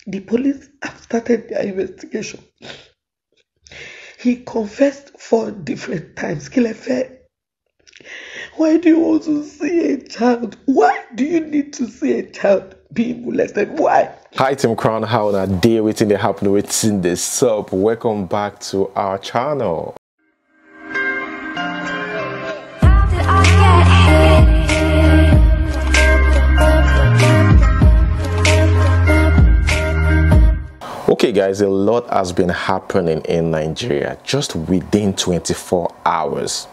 The police have started their investigation. He confessed 4 different times. Kilefe, why do you want to see a child? Why do you need to see a child being molested? Why? Hi, Team Crown. How na day waiting they happen waiting this up. Welcome back to our channel. Okay guys, a lot has been happening in Nigeria just within 24 hours.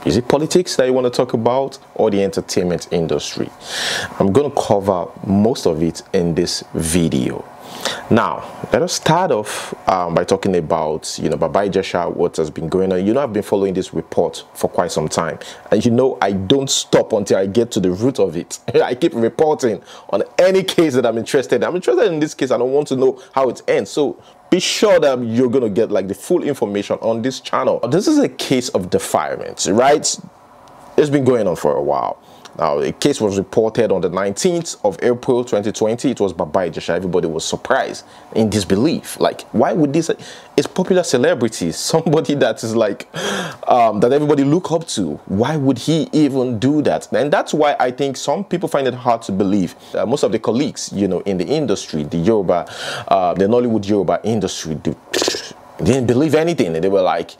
Is it politics that you want to talk about or the entertainment industry? I'm going to cover most of it in this video. Now, let us start off by talking about, Baba Ijesha, what has been going on. I've been following this report for quite some time. And I don't stop until I get to the root of it. I keep reporting on any case that I'm interested in. I'm interested in this case. I don't want to know how it ends. So be sure that you're going to get the full information on this channel. This is a case of defilement, right? It's been going on for a while. Now, the case was reported on the 19th of April 2020. It was Baba Ijesha. Everybody was surprised, in disbelief. Why would this? It's popular celebrities, somebody that is that everybody look up to. Why would he even do that? And that's why I think some people find it hard to believe. Most of the colleagues, in the industry, the Nollywood Yoruba industry, didn't believe anything. And they were like,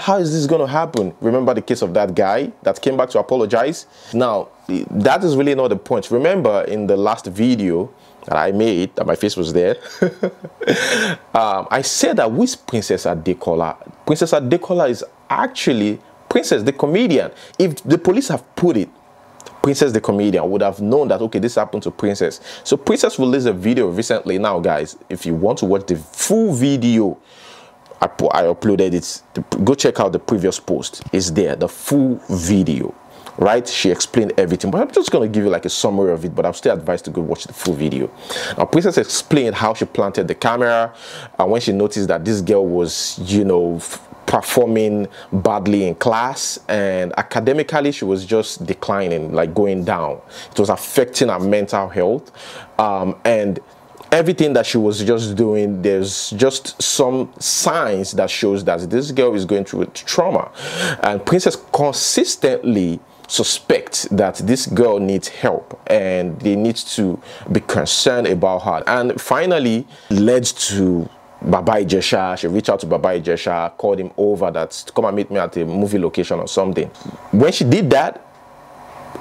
how is this going to happen? Remember the case of that guy that came back to apologize? Now, that is really not the point. Remember in the last video that I made, that my face was there, I said that with Princess Adekola. Princess Adekola is actually Princess the comedian. If the police have put it, Princess the comedian would have known that, okay, this happened to Princess. So Princess released a video recently. Now, guys, if you want to watch the full video, I uploaded it. Go check out the previous post. It's there, the full video, right? She explained everything, but I'm just going to give you a summary of it, but I'm still advised to go watch the full video. Now, Princess explained how she planted the camera, and when she noticed that this girl was, performing badly in class, and academically she was just declining, going down. It was affecting her mental health, and everything that she was just doing, there's just some signs that shows that this girl is going through trauma. And Princess consistently suspects that this girl needs help and they need to be concerned about her. And finally led to Baba Ijesha. She reached out to Baba Ijesha, called him over to come and meet me at a movie location or something. When she did that,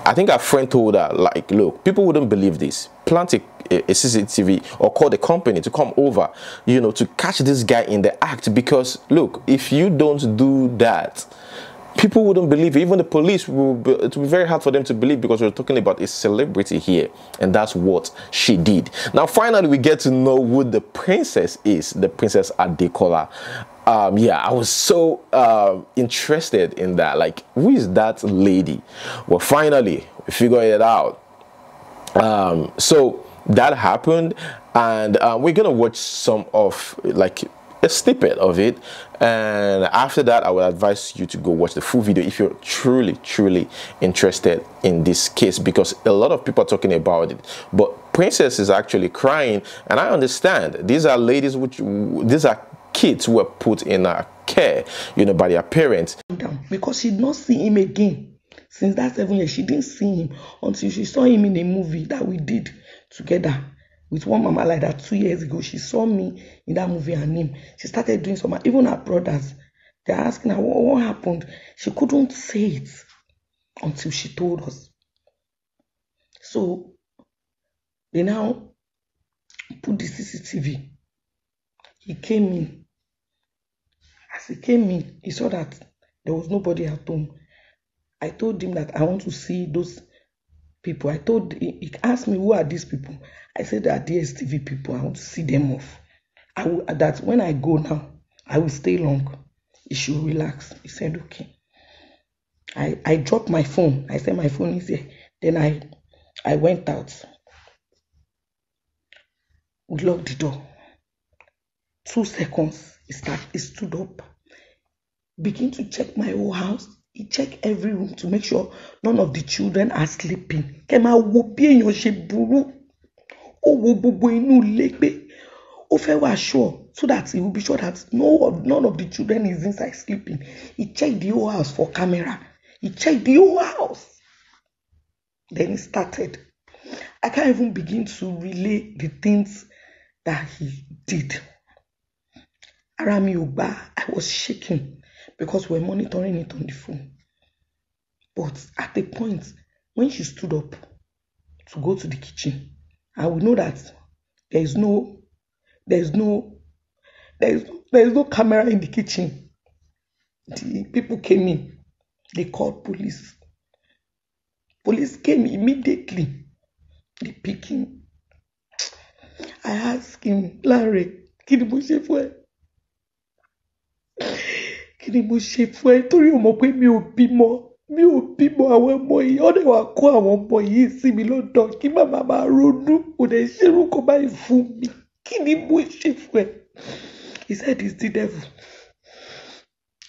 I think her friend told her, look, people wouldn't believe this. Plant a CCTV or call the company to come over, to catch this guy in the act. Because, look, if you don't do that, people wouldn't believe it. Even the police, it will be very hard for them to believe, because we're talking about a celebrity here. And that's what she did. Now, finally, we get to know who the princess is, the Princess Adekola. Yeah, I was so interested in that. Who is that lady? Well, finally, we figured it out. So that happened, and we're gonna watch some of a snippet of it, and after that I would advise you to go watch the full video if you're truly interested in this case, because a lot of people are talking about it. But Princess is actually crying, and I understand. These are ladies these are kids who were put in her care, by their parents, because she did not see him again. Since that 7 years, she didn't see him until she saw him in a movie that we did together with one mama like that 2 years ago. She saw me in that movie and him. She started doing some. Even her brothers, they're asking her what happened. She couldn't say it until she told us. So they now put the CCTV. He came in. As he came in, he saw that there was nobody at home. I told him that I want to see those people. He asked me, who are these people? I said, they are DSTV people. I want to see them off. That when I go now, I will stay long. He should relax. He said, okay. I dropped my phone. I said, my phone is here. Then I went out. We locked the door. 2 seconds, he stood up. Begin to check my whole house. He checked every room to make sure none of the children are sleeping. Kema wo bí èèyàn ṣe burú. Ó wo gbogbo inú ilé pé was sure so that he will be sure that none of the children is inside sleeping. He checked the whole house for camera. He checked the whole house. Then he started. I can't even begin to relay the things that he did. Arami Oba, I was shaking because we're monitoring it on the phone. But at the point when she stood up to go to the kitchen, I will know that there's no camera in the kitchen. The people came in. They called police. Police came immediately. They picked him. I asked him, Larry, kini mo ṣe fún ẹ? Kini mo ṣe fún ẹ? Torí o mọ̀ pé mi ò bímọ àwọn ọmọ yìí. Ó dẹ̀ wá kó àwọn ọmọ yìí sí mi lọ́dọ̀ kí màmá máa ronú. Kò dẹ̀ ṣerú kó báyìí fún mi. Kini mo ṣe fún ẹ? He said it's the devil.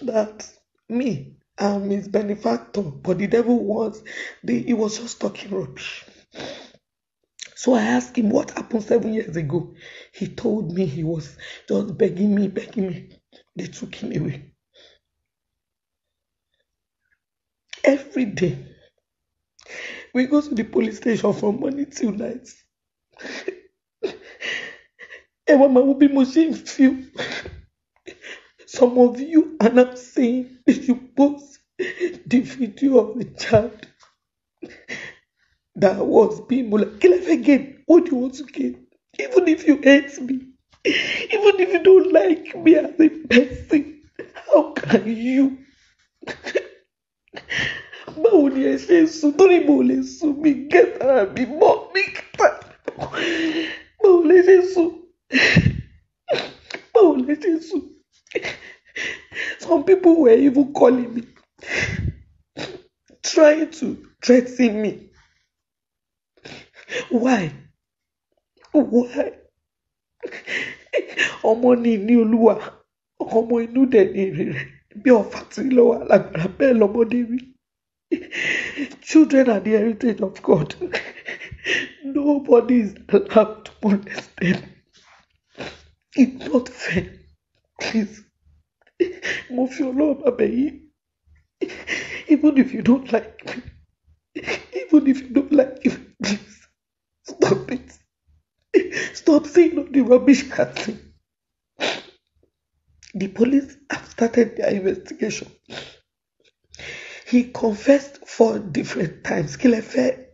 That me, I'm his benefactor, but the devil he was just talking rubbish. So I asked him what happened 7 years ago. He told me he was just begging me. They took him away. Every day, we go to the police station from morning till night. And Mama will be machine feel. Some of you are now saying they should post the video of the child that was being molested. Kill it again. What do you want to get? Even if you hate me, even if you don't like me as a person, how can you? Báwo ni ẹ ṣe sùn torí mo lè sùn mi gẹ́tà mi mọ́ mi gẹ́tà. Báwo lẹ ṣe sùn? Báwo lẹ ṣe sùn? Some people were even calling me, trying to threaten me. Why? Ọmọ ni ní Olúwa, ọmọ inú dẹ̀ ní èrè rẹ̀, bí ọ̀fà tí lọ́wọ́ alágbára bẹ́ẹ̀ lọ́mọdé rí. Children are the heritage of God. Nobody is allowed to molest them. It's not fair. Please. Mo fi Ọlọ́run bá bẹ̀ yín. Even if you don't like me, please stop it. Stop saying all the rubbish casting. The police have started their investigation. He confessed 4 different times. Kilefe,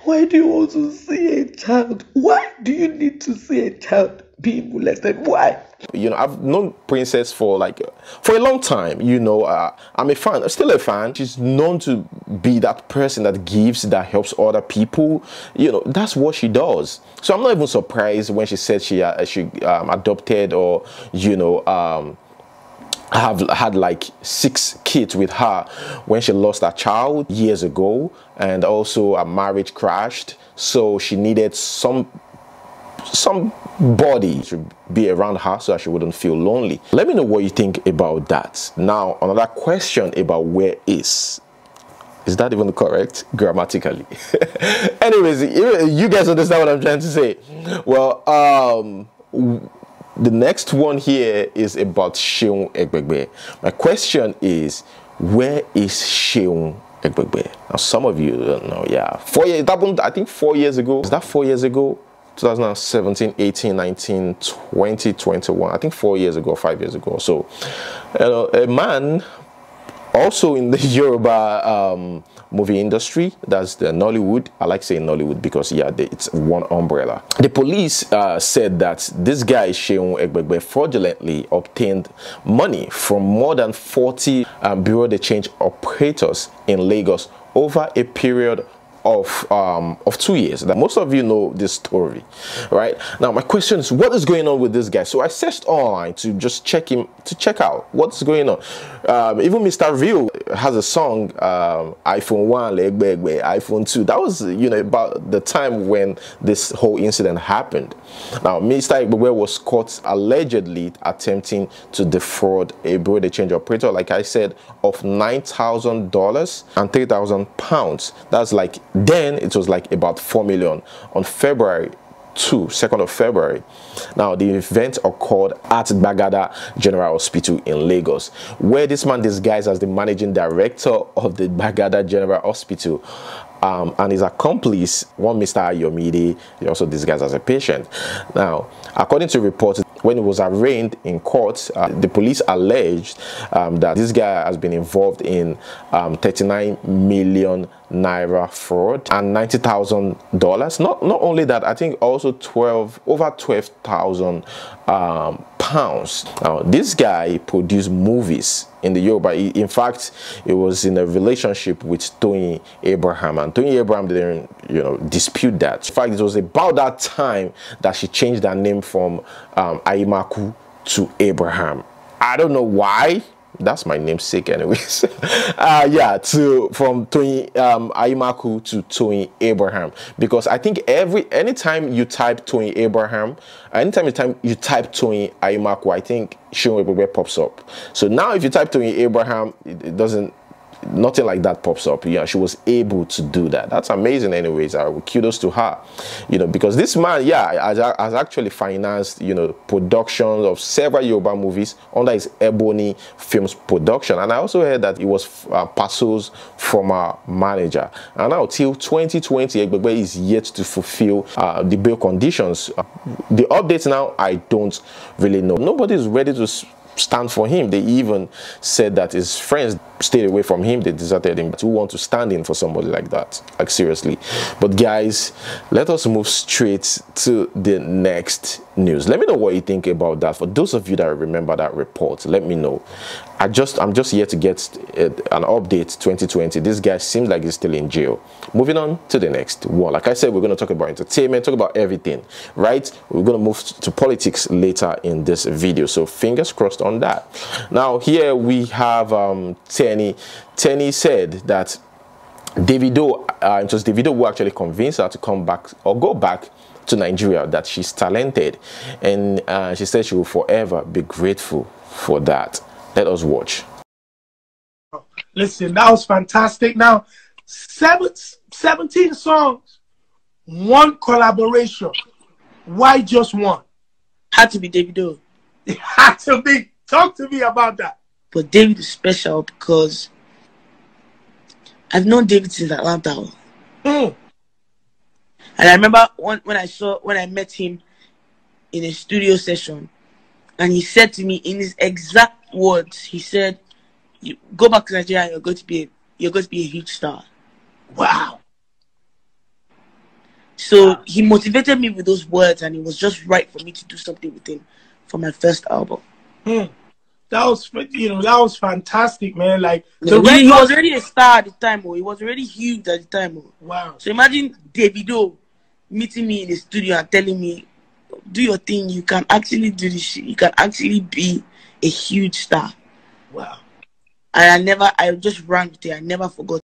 why do you want to see a child? Why do you need to see a child being molested? Why? You know, I've known Princess for a long time. You know, I'm a fan. I'm still a fan. She's known to be that person that gives, that helps other people. You know, that's what she does. So I'm not even surprised when she said she adopted or, you know, have had like 6 kids with her when she lost her child years ago, and also a marriage crashed, so she needed somebody to be around her so that she wouldn't feel lonely. Let me know what you think about that. Now, another question about where is that even correct grammatically? Anyways, you guys understand what I'm trying to say. Well, the next one here is about Seún Egbegbe. My question is, where is Seún Egbegbe? Now, some of you don't know. Yeah, 4 years. It happened, I think, 4 years ago. Is that 4 years ago? 2017, 18, 19, 20, 21. I think 4 years ago, 5 years ago. So, a man also in the Yoruba movie industry, that's the Nollywood. I like saying Nollywood because, yeah, it's one umbrella. The police said that this guy, Seún Egbegbe, fraudulently obtained money from more than 40 Bureau de Change operators in Lagos over a period of 2 years. That most of you know this story, right? Now my question is, what is going on with this guy? So I searched online to just check out what's going on. Even Mr. Real has a song, iPhone 1, Egbegbe, iPhone 2. That was, you know, about the time when this whole incident happened. Now Mr. Egbegbe was caught allegedly attempting to defraud a Bureau de Change operator, like I said, of $9,000 and £3,000. That's like, then it was like about 4 million on February 2nd of February. Now, the event occurred at Egbegbe General Hospital in Lagos, where this man disguised as the managing director of the Egbegbe General Hospital and his accomplice, one Mr. Ayomide, he also disguised as a patient. Now, according to reports, when he was arraigned in court, the police alleged that this guy has been involved in 39 million naira fraud and $90,000. Not only that, I think also over 12,000 pounds. Now, this guy produced movies in the Yoruba. In fact, it was in a relationship with Toyin Abraham, and Toyin Abraham didn't, dispute that. In fact, it was about that time that she changed her name from Aimaku to Abraham. I don't know why. That's my namesake anyways. Yeah, from Toyin Aimaku to Toyin Abraham, because I think anytime you type Toyin Abraham, anytime you type Toyin Aimaku, I think seún Egbegbe pops up. So now if you type Toyin Abraham, it doesn't, nothing like that pops up. Yeah, she was able to do that. That's amazing anyways. Kudos to her, because this man, yeah, has actually financed, productions of several Yoruba movies under his Ebony Films production. And I also heard that it was Paso's former manager. And now till 2020, Egbegbe is yet to fulfill the bail conditions. The updates now, I don't really know. Nobody is ready to stand for him. They even said that his friends stayed away from him, they deserted him. Who want to stand in for somebody like that? Like, seriously. But guys, let us move straight to the next news. Let me know what you think about that. For those of you that remember that report, let me know. I'm just here to get an update. 2020, this guy seems like he's still in jail. Moving on to the next one. Like I said, we're going to talk about entertainment, talk about everything, right? We're going to move to politics later in this video, so fingers crossed on that. Now here we have Tenny said that Davido, it was Davido who actually convinced her to come back or go back to Nigeria, that she's talented, and she said she will forever be grateful for that. Let us watch. Listen, that was fantastic. Now, 17 songs, one collaboration. Why just one? Had to be Davido. It had to be. Talk to me about that. But David is special because I've known David since Atlanta. And I remember when I met him in a studio session, and he said to me in his exact words, he said, "You go back to Nigeria, you're going to be a huge star." Wow. So he motivated me with those words, and it was just right for me to do something with him for my first album. That was, that was fantastic, man. Like, he was already a star at the time. He was already huge at the time. Wow. So imagine Davido meeting me in the studio and telling me, "Do your thing. You can actually do this shit. You can actually be a huge star." Wow. And I just ran with it. I never forgot.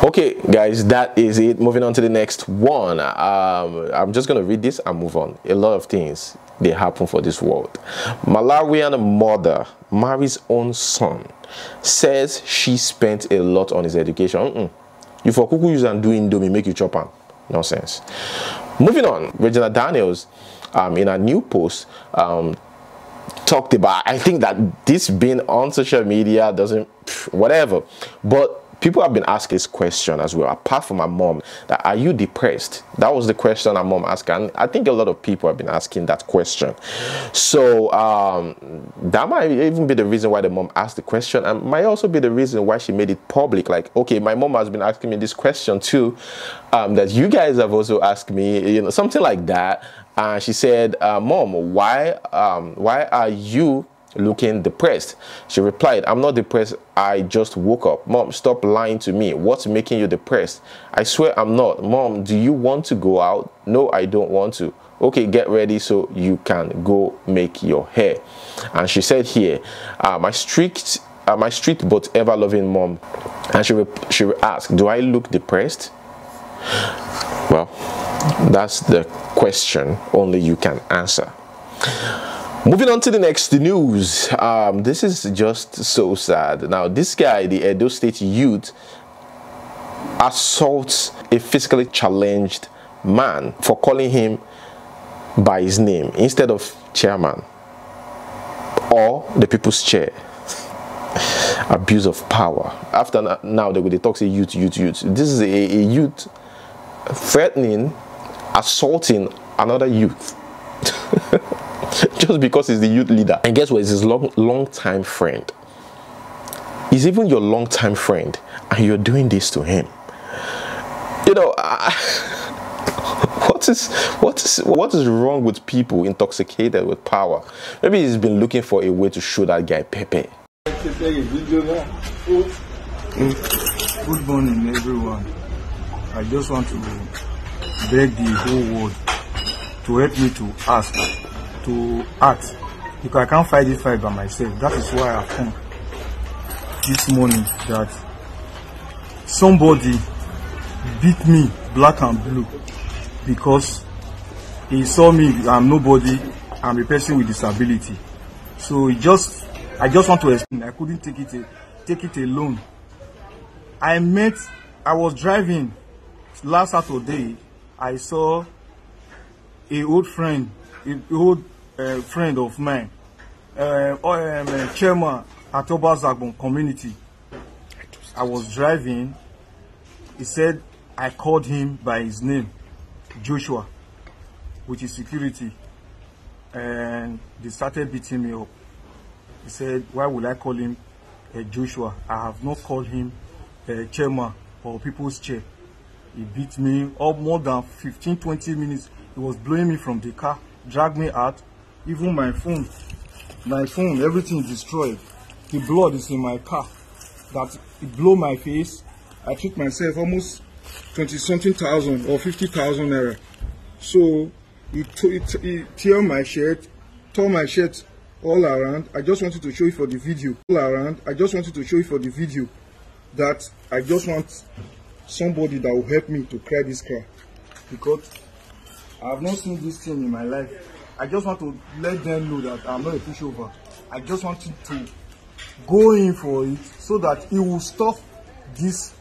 Okay, guys, that is it. Moving on to the next one. I'm just going to read this and move on. A lot of things, they happen for this world. Malawian mother marries own son. Says she spent a lot on his education. You for kuku use and do indomie, make you chop am. Nonsense. Moving on, Regina Daniels, in a new post, talked about, I think that this being on social media doesn't, whatever, but people have been asking this question as well, apart from my mom, that are you depressed? That was the question my mom asked, and I think a lot of people have been asking that question. So that might even be the reason why the mom asked the question, and might also be the reason why she made it public. Like, okay, my mom has been asking me this question too, that you guys have also asked me, something like that. She said, "Mom, why are you looking depressed?" She replied, "I'm not depressed, I just woke up." "Mom, stop lying to me. What's making you depressed?" "I swear I'm not." "Mom, do you want to go out?" "No, I don't want to." "Okay, get ready so you can go make your hair." And she said here, my strict but ever loving mom. And she asked, "Do I look depressed?" Well, that's the question only you can answer. Moving on to the next news. This is just so sad. Now, this guy, the Edo State youth, assaults a physically challenged man for calling him by his name instead of chairman or the people's chair. Abuse of power. After now they will talk say youth. This is a youth threatening, assaulting another youth just because he's the youth leader. And guess what? It's his long time friend. He's even your long time friend, and you're doing this to him. You know, what is wrong with people intoxicated with power? Maybe he's been looking for a way to show that guy Pepe. Good morning, everyone. I just want to beg the whole world to help me to act, because I can't fight this fight by myself. That is why I've come this morning, that somebody beat me black and blue because he saw me. I'm nobody. I'm a person with disability. So I just want to explain. I couldn't take it alone. I was driving last Saturday. I saw a old friend of mine, chairman at Obazagbon community. I was driving. He said I called him by his name, Joshua, which is security, and they started beating me up. He said, why would I call him Joshua? I have not called him chairman or people's chair. He beat me up more than 15-20 minutes. He was blowing me from the car, dragged me out. Even my phone, everything destroyed. The blood is in my car. That it blew my face. I took myself almost 20-something thousand or 50,000 naira. So he tore my shirt all around. I just wanted to show you for the video. That I just want somebody that will help me to clear this car, because I have not seen this thing in my life. I just want to let them know that I'm not a pushover. I just want to go in for it so that it will stop this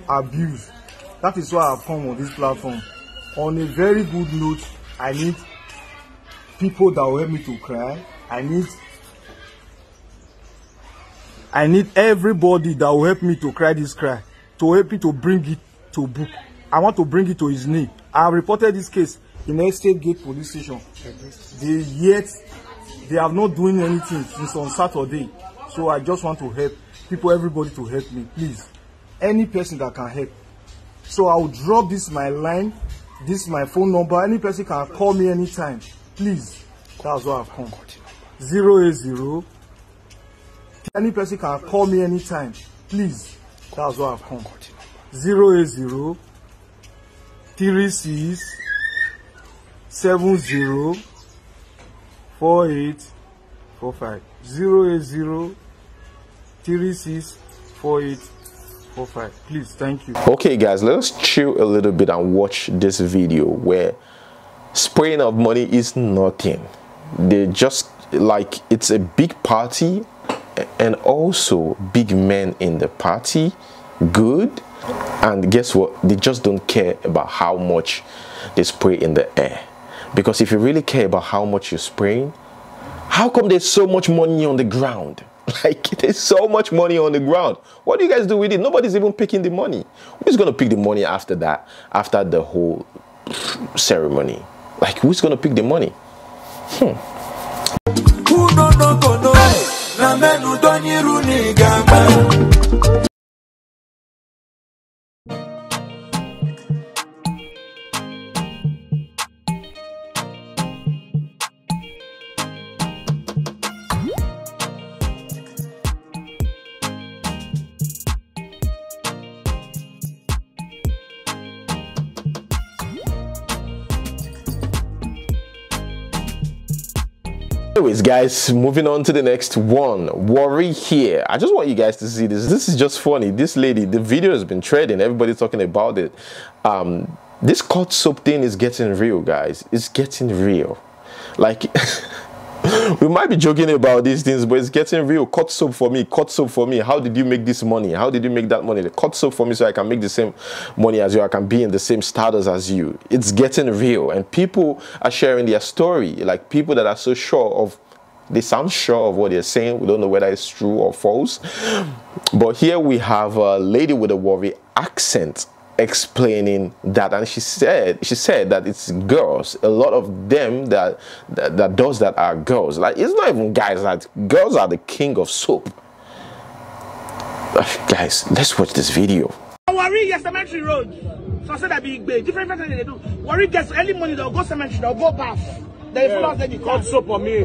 abuse. That is why I've come on this platform. On a very good note, I need people that will help me to cry. I need everybody that will help me to cry this cry, to help me to bring it to book. I want to bring it to his name. I have reported this case in Estate Gate Police Station. They have not doing anything since on Saturday. So I just want to help people, everybody to help me, please. Any person that can help. So I will drop this my line, this my phone number. Any person can call me anytime. Please. That's why I've come. 080. Any person can call me anytime. Please. That's why I've come. 080 36 70 4845. 080 36 4845. Please, thank you. Okay guys, let us chill a little bit and watch this video where spraying of money is nothing. They just like, it's a big party and also big men in the party, good, and guess what, they just don't care about how much they spray in the air. Because if you really care about how much you're spraying, how come there's so much money on the ground? Like, there's so much money on the ground. What do you guys do with it? Nobody's even picking the money. Who's gonna pick the money after that, after the whole ceremony? Like, who's gonna pick the money? Anyways guys, moving on to the next one. Worry here. I just want you guys to see this. This is just funny. This lady, the video has been trending, everybody's talking about it. This court soap thing is getting real, guys. It's getting real. Like We might be joking about these things, but it's getting real. Cut soap for me. Cut soap for me. How did you make this money? How did you make that money? Cut soap for me so I can make the same money as you. I can be in the same status as you. It's getting real. And people are sharing their story. Like people that are so sure of, they sound sure of what they're saying. We don't know whether it's true or false. But here we have a lady with a Warri accent explaining that, and she said that it's girls, a lot of them that does that are girls. Like, it's not even guys, like girls are the king of soap. Guys, let's watch this video. Warri gets cemetery road, so I said that be different things they do. Warri gets early morning, they'll go cemetery, they'll go bath. They follow the cut soap on me.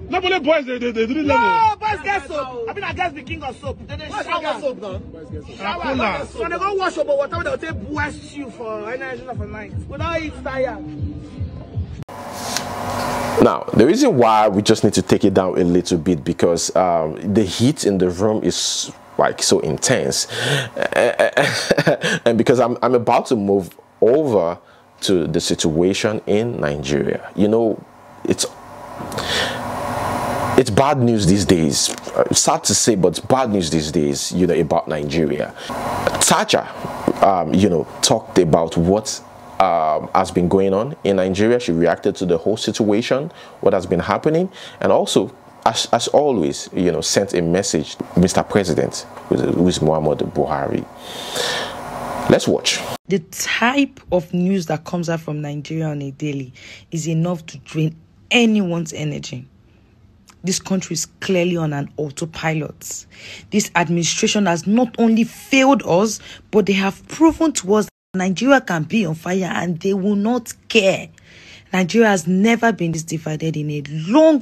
Nobody boys they didn't level. No, boys get soap. I mean, I guess the king of soap. They shower soap now. Shower. So they go wash up water. They'll take wash you for energy for night. Without it tired. Now, the reason why we just need to take it down a little bit, because the heat in the room is like so intense, and because I'm about to move over to the situation in Nigeria. You know, it's bad news these days. It's sad to say, but it's bad news these days, you know, about Nigeria. Sacha, you know, talked about what has been going on in Nigeria. She reacted to the whole situation, what has been happening, and also, as always, you know, sent a message to Mr. President, who is Muhammadu Buhari. Let's watch. The type of news that comes out from Nigeria on a daily is enough to drain anyone's energy. This country is clearly on an autopilot. This administration has not only failed us, but they have proven to us that Nigeria can be on fire and they will not care. Nigeria has never been this divided in a long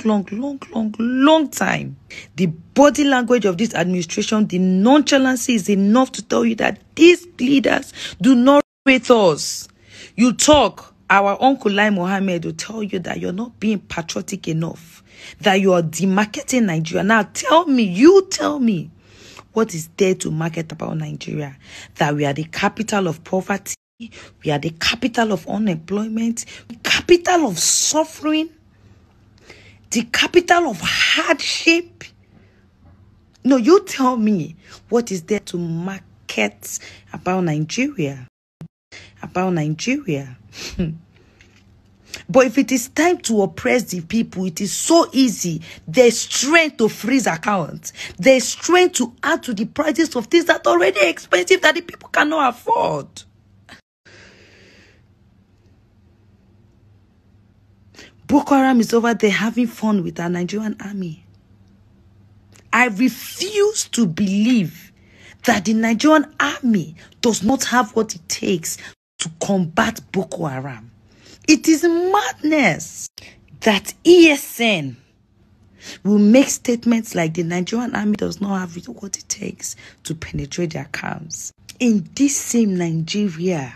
time. The body language of this administration, the nonchalance is enough to tell you that these leaders do not rate us. You talk, our Uncle Lai Mohammed will tell you that you're not being patriotic enough, that you are demarketing Nigeria. Now you tell me, what is there to market about Nigeria? That we are the capital of poverty, we are the capital of unemployment, the capital of suffering, the capital of hardship. No, you tell me, what is there to market about Nigeria? About Nigeria. But if it is time to oppress the people, it is so easy. There's strength to freeze accounts. There's strength to add to the prices of things that are already expensive that the people cannot afford. Boko Haram is over there having fun with our Nigerian army. I refuse to believe that the Nigerian army does not have what it takes to combat Boko Haram. It is madness that ESN will make statements like the Nigerian army does not have what it takes to penetrate their camps. In this same Nigeria,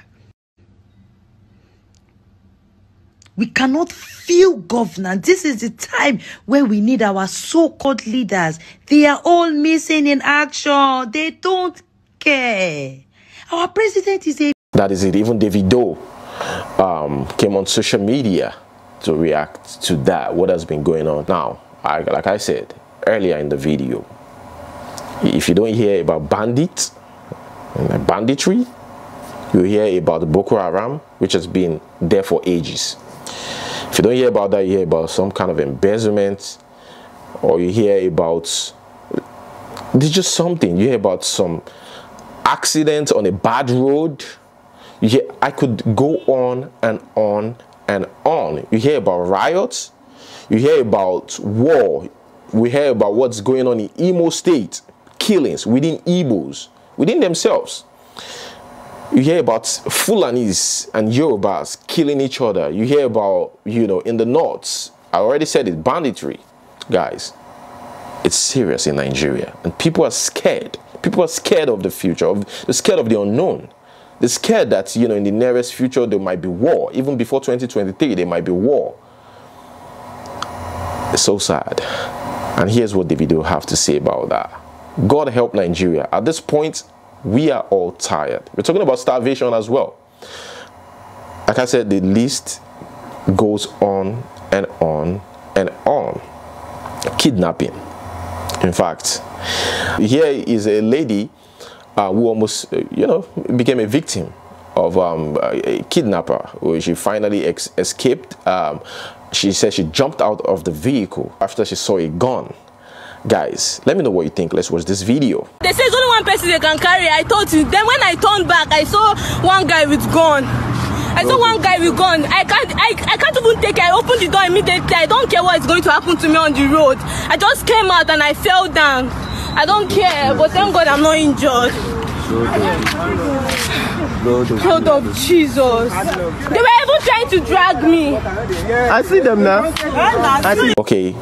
we cannot feel governance. This is the time where we need our so-called leaders. They are all missing in action. They don't care. Our president is a... That is it. Even Davido came on social media to react to that, what has been going on. Now, like I said earlier in the video, if you don't hear about banditry, you hear about the Boko Haram, which has been there for ages. If you don't hear about that, you hear about some kind of embezzlement, or you hear about, there's just something, you hear about some accident on a bad road. You hear, I could go on and on and on. You hear about riots, you hear about war, we hear about what's going on in Imo State, killings within Igbos, within themselves. You hear about Fulanis and Yorubas killing each other. You hear about, you know, in the north, I already said it, banditry. Guys, it's serious in Nigeria. And people are scared. People are scared of the future. They're scared of the unknown. They're scared that, you know, in the nearest future, there might be war. Even before 2023, there might be war. It's so sad. And here's what Davido have to say about that. God help Nigeria. At this point, we are all tired. We're talking about starvation as well. Like I said, the list goes on and on and on. Kidnapping. In fact, here is a lady who almost, became a victim of a kidnapper. She finally escaped. She said she jumped out of the vehicle after she saw a gun. Guys, let me know what you think. Let's watch this video. They say it's only one person they can carry. I told you. Then when I turned back, I saw one guy with gun. I saw one guy with gun. I can't even take it. I opened the door immediately. I don't care what is going to happen to me on the road. I just came out and I fell down. I don't care, but thank God I'm not injured. Lord of Jesus. They were even trying to drag me. I see them now. Okay.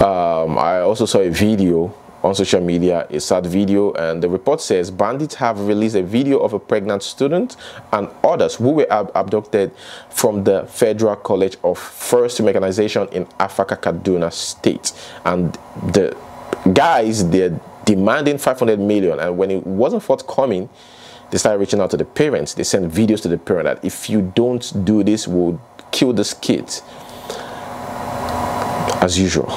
I also saw a video on social media, a sad video, and the report says bandits have released a video of a pregnant student and others who were abducted from the Federal College of First Mechanization in Afaka, Kaduna State. And the guys, they're demanding 500 million, and when it wasn't forthcoming, they started reaching out to the parents. They sent videos to the parent that if you don't do this, we'll kill this kid. As usual.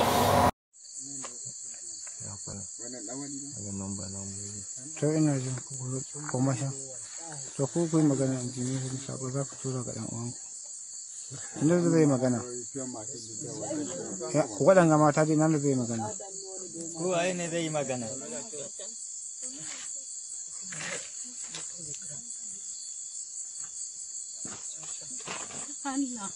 Allah,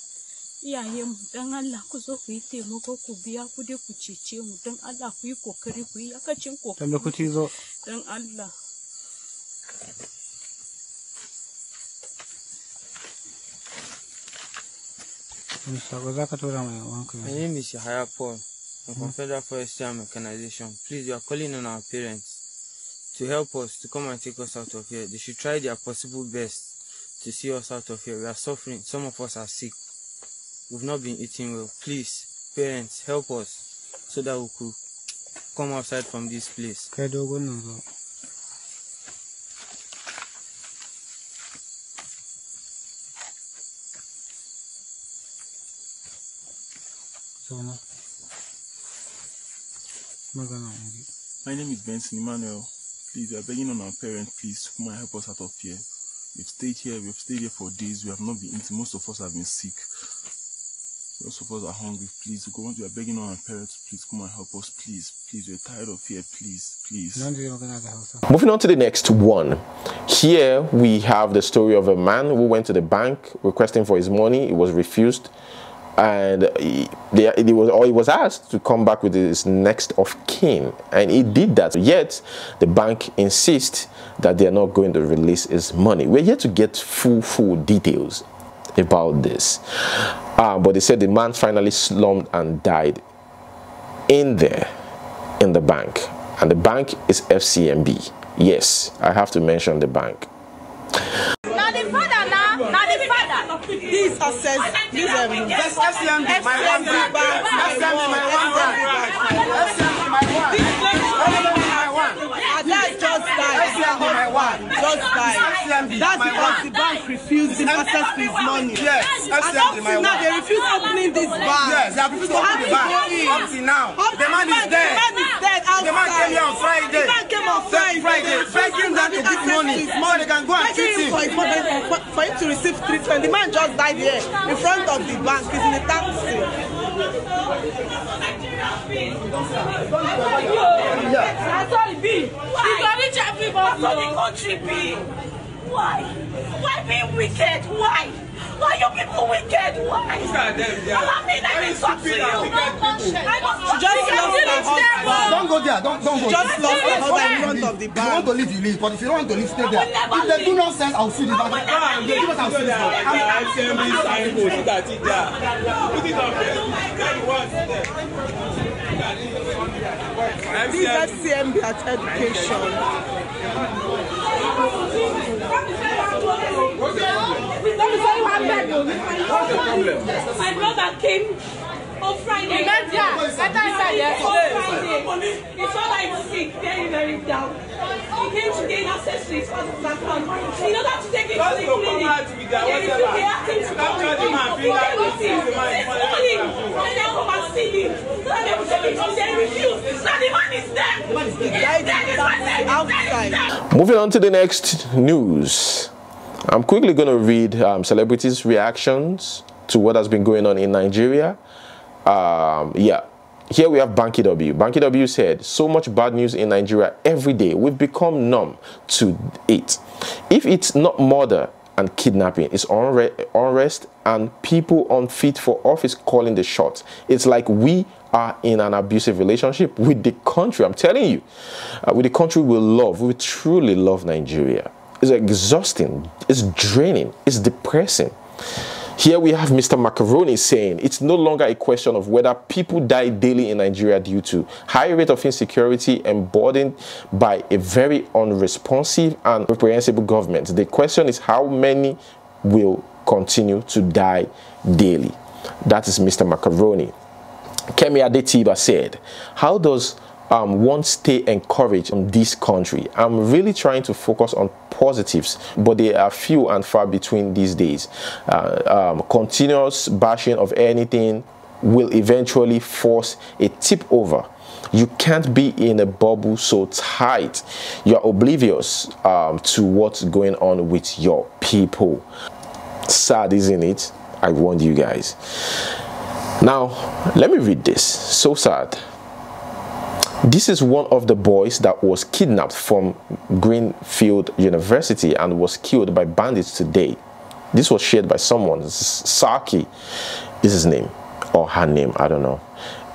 iyayenmu dan Allah ku zo ku yi taimako ku biya kudi ku cece mu dan Allah ku yi kokari ku yi yakacin kokari dan Allah. My name is Yahya Paul. I'm from Federal Forest Mechanization. Please, we are calling on our parents to help us to come and take us out of here. They should try their possible best to see us out of here. We are suffering. Some of us are sick. We've not been eating well. Please, parents, help us so that we could come outside from this place. My name is Benson Emmanuel. Please, we are begging on our parents, please, to come and help us out of here. We've stayed here for days. We have not been eating. Most of us have been sick. Most of us are hungry. Please, we are begging on our parents, please come and help us. Please, we're tired of here. Please. Moving on to the next one. Here we have the story of a man who went to the bank requesting for his money. It was refused, and he was asked to come back with his next of kin, and he did that. Yet the bank insists that they are not going to release his money. We're yet to get full details about this, but they said the man finally slumped and died in the bank, and the bank is FCMB. Yes, I have to mention the bank. This access, this FCMB, my one bank, FCMB, my one bank, FCMB, my one. This place is my one. That just died. FCMB, my one. Just died. That's because the bank refused him access to his money. Yes, FCMB, my one. Now they refuse opening this bank. Yes, they have refused to open the bank. Up to now, the man is dead. The man is dead outside. The man came here on Friday. The man came on Friday, begging them to give money. So they can go and treat him. For him to receive treatment, the man just died here in front of the bank. He's in a taxi. That's all it be. He's a rich people of the country be. Why? Why being wicked? Why? Why you people wicked? Why? I mean talk to you. Don't go there. Don't go. Just lost the husband in front of the bank. If you want to leave, you leave. But if you don't want to leave, stay there. If they do nonsense, I'll see the bank. This FCMB at education. My brother came on Friday. On Friday. He saw like sick, very down. He came to gain access to his father's account in order to take him to the clinic. They asked him to come with him. He came with him. see him. Let them take it from there. Refuse. Now the man is there. The man is there. Outside. Moving on to the next news. I'm quickly going to read celebrities' reactions to what has been going on in Nigeria. Yeah. Here we have Banky W. Banky W said, so much bad news in Nigeria every day. We've become numb to it. If it's not murder and kidnapping, it's unrest and people unfit for office calling the shots. It's like we are in an abusive relationship with the country. I'm telling you, with the country we love. We truly love Nigeria. It's exhausting. It's draining. It's depressing. Here we have Mr. Macaroni saying it's no longer a question of whether people die daily in Nigeria due to high rate of insecurity emboldened by a very unresponsive and reprehensible government. The question is how many will continue to die daily. That is Mr. Macaroni. Kemi Adetiba said, how does one stay encouraged in this country? I'm really trying to focus on positives, but they are few and far between these days. Continuous bashing of anything will eventually force a tip over. You can't be in a bubble so tight. You're oblivious to what's going on with your people. Sad, isn't it? I warned you guys. Now, let me read this. So sad. This is one of the boys that was kidnapped from Greenfield University and was killed by bandits today. This was shared by someone. Saki is his name or her name, I don't know.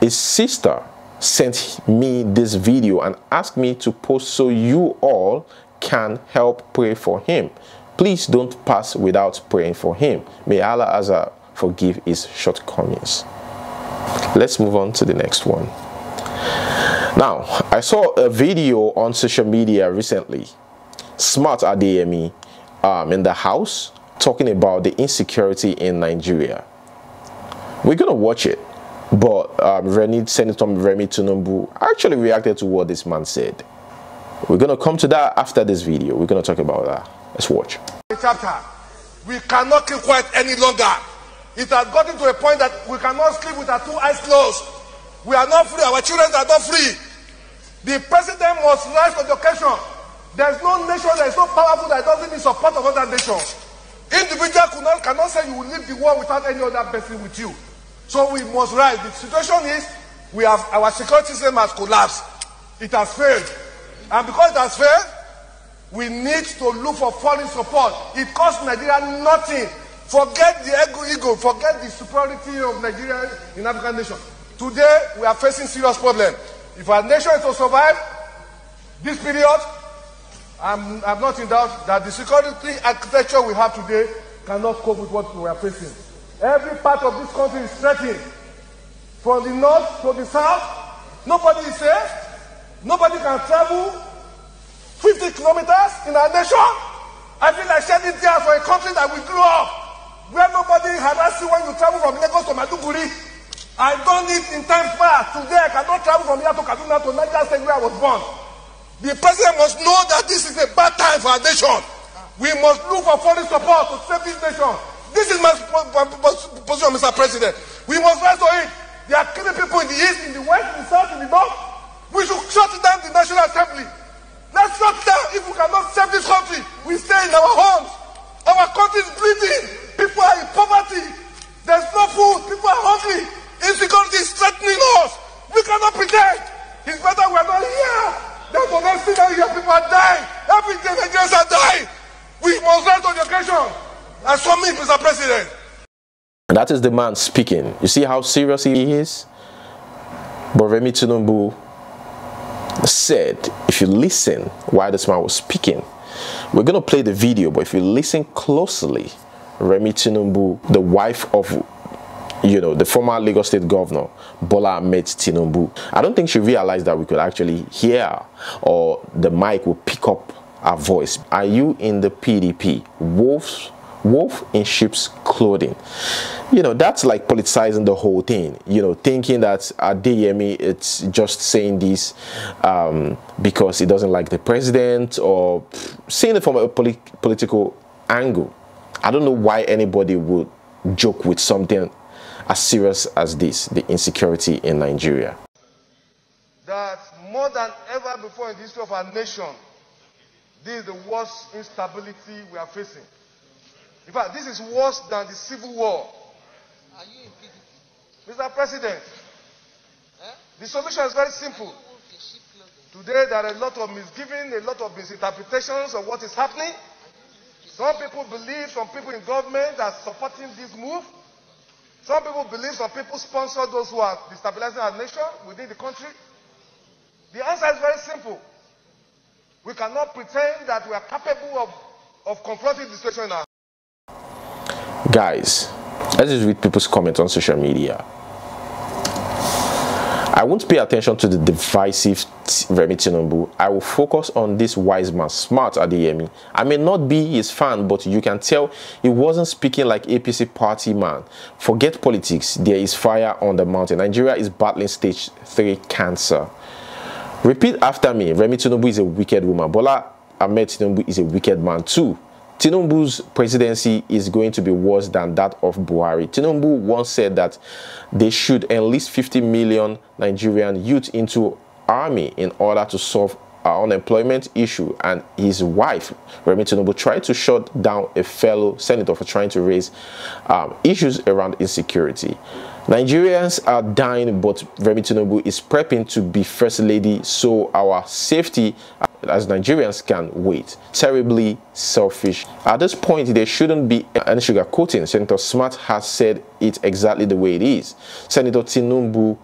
His sister sent me this video and asked me to post so you all can help pray for him. Please don't pass without praying for him. May Allah Azza forgive his shortcomings. Let's move on to the next one. Now, I saw a video on social media recently. Smart Adeyemi in the house talking about the insecurity in Nigeria. We're going to watch it, but Senator Remi Tinubu actually reacted to what this man said. We're going to come to that after this video. We're going to talk about that. Let's watch. Chapter. We cannot keep quiet any longer. It has gotten to a point that we cannot sleep with our two eyes closed. We are not free. Our children are not free. The president must rise to the occasion. There's no nation that is so powerful that doesn't need support of other nations. Individual cannot say you will leave the world without any other person with you. So we must rise. The situation is we have our security system has collapsed. It has failed. And because it has failed, we need to look for foreign support. It costs Nigeria nothing. Forget the ego, forget the superiority of Nigeria in African nations. Today, we are facing serious problems. If our nation is to survive this period, I'm not in doubt that the security architecture we have today cannot cope with what we are facing. Every part of this country is threatened. From the north to the south, nobody is safe. Nobody can travel 50 kilometers in our nation. I feel like shedding tears for a country that we grew up, where nobody harass you when you travel from Lagos to Maiduguri. I done it in times past. Today I cannot travel from here to Kaduna to Niger State where I was born. The president must know that this is a bad time for our nation. We must look for foreign support to save this nation. This is my position, Mr. President. We must rise to it. They are killing people in the east, in the west, in the south, in the north. We should shut down the National Assembly. Let's shut down. If we cannot save this country, we stay in our homes. Our country is bleeding. People are in poverty. There's no food. People are hungry. Insecurity is threatening us. We cannot pretend. It's better we are not here than for next thing that here people are dying. Every day Nigerians are dying. We must rise to the occasion. As for me, Mr. President. And that is the man speaking. You see how serious he is? But Remi Tinubu said, if you listen while this man was speaking, we're going to play the video, but if you listen closely, Remi Tinubu, the wife of the former Lagos State Governor, Bola Ahmed Tinubu, I don't think she realized that we could actually hear her, or the mic will pick up her voice. Are you in the PDP? Wolf in sheep's clothing. That's like politicizing the whole thing. Thinking that Adeyemi, it's just saying this because he doesn't like the president, or seeing it from a political angle. I don't know why anybody would joke with something as serious as this, the insecurity in Nigeria. That more than ever before in the history of our nation, this is the worst instability we are facing. In fact, this is worse than the civil war. Are you in PDP? Mr. President, the solution is very simple. Today, there are a lot of misgiving, a lot of misinterpretations of what is happening. Some people believe, some people in government are supporting this move. Some people believe, some people sponsor those who are destabilizing our nation within the country. The answer is very simple. We cannot pretend that we are capable of confronting the situation now. Guys, let's just read people's comments on social media. I won't pay attention to the divisive Remi Tinubu. I will focus on this wise man, smart Adeyemi. I may not be his fan, but you can tell he wasn't speaking like APC party man. Forget politics. There is fire on the mountain. Nigeria is battling stage 3 cancer. Repeat after me. Remi Tinubu is a wicked woman. Bola Ahmed Tinubu is a wicked man too. Tinubu's presidency is going to be worse than that of Buhari. Tinubu once said that they should enlist 50 million Nigerian youth into army in order to solve our unemployment issue, and his wife, Remi Tinubu, tried to shut down a fellow senator for trying to raise issues around insecurity. Nigerians are dying, but Remi Tinubu is prepping to be first lady, so our safety as Nigerians can wait. Terribly selfish. At this point, there shouldn't be any sugarcoating. Senator Smart has said it exactly the way it is. Senator Tinubu,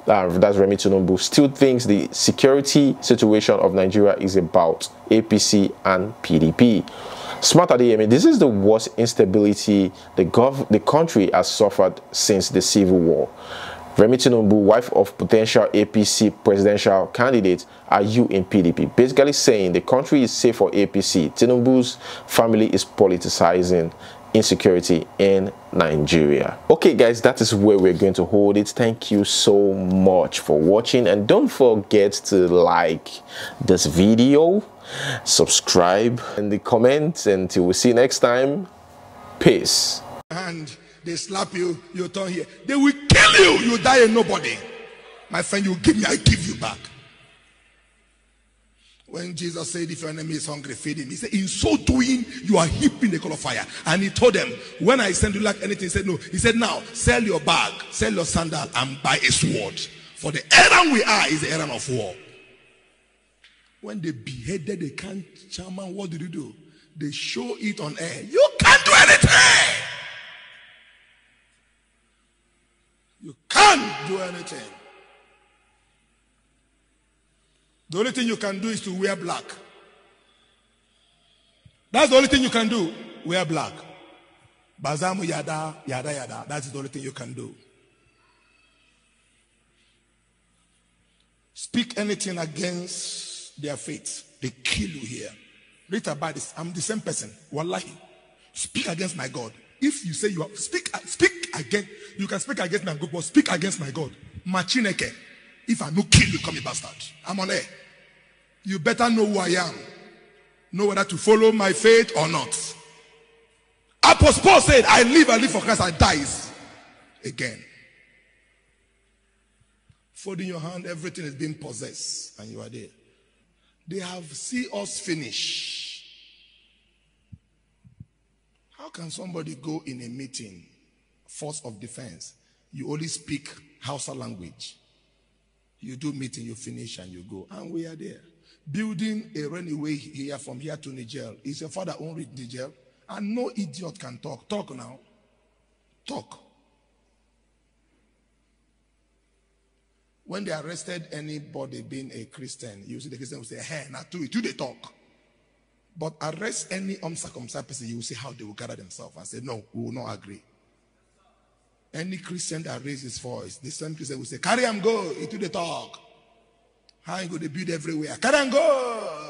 that's Remi Tinubu, still thinks the security situation of Nigeria is about APC and PDP. Smart Adeyemi, this is the worst instability the country has suffered since the Civil War. Remi Tinubu, wife of potential APC presidential candidate, are you in PDP? Basically saying the country is safe for APC. Tinubu's family is politicizing insecurity in Nigeria. Okay guys, that is where we're going to hold it. Thank you so much for watching, and don't forget to like this video, subscribe, and the comments. Until we see you next time, peace. And they slap you, you turn here, they will kill you, you die a nobody. My friend, you give me, I give you back. When Jesus said, if your enemy is hungry, feed him. He said, in so doing, you are heaping the coal of fire. And he told them, when I send you like anything, he said, no. He said, now, sell your bag, sell your sandal, and buy a sword. For the errand we are is the errand of war. When they beheaded the chairman, what did you do? They show it on air. You can't do anything. You can't do anything. The only thing you can do is to wear black. That's the only thing you can do. Wear black. Bazamu yada, yada, yada. That's the only thing you can do. Speak anything against their faith, they kill you here. Read about this. I'm the same person. Wallahi. Speak against my God. If you say you are, speak against, you can speak against my God, but speak against my God. Machineke. If I no kill you, come a bastard. I'm on air. You better know who I am. Know whether to follow my faith or not. Apostle Paul said, I live for Christ, I dies again. Folding your hand, everything is being possessed, and you are there. They have seen us finish. How can somebody go in a meeting, force of defense, you only speak Hausa language? You do meeting, you finish, and you go. And we are there. Building a runway here from here to Niger. Is your father own Niger? And no idiot can talk. Talk now. Talk. When they arrested anybody being a Christian, you see the Christian will say, hey, not do it, do they talk. But arrest any uncircumcised person, you will see how they will gather themselves and say, no, we will not agree. Any Christian that raises his voice, the same Christian will say, carry and go, it do the talk. How you go to build everywhere? Carry and go.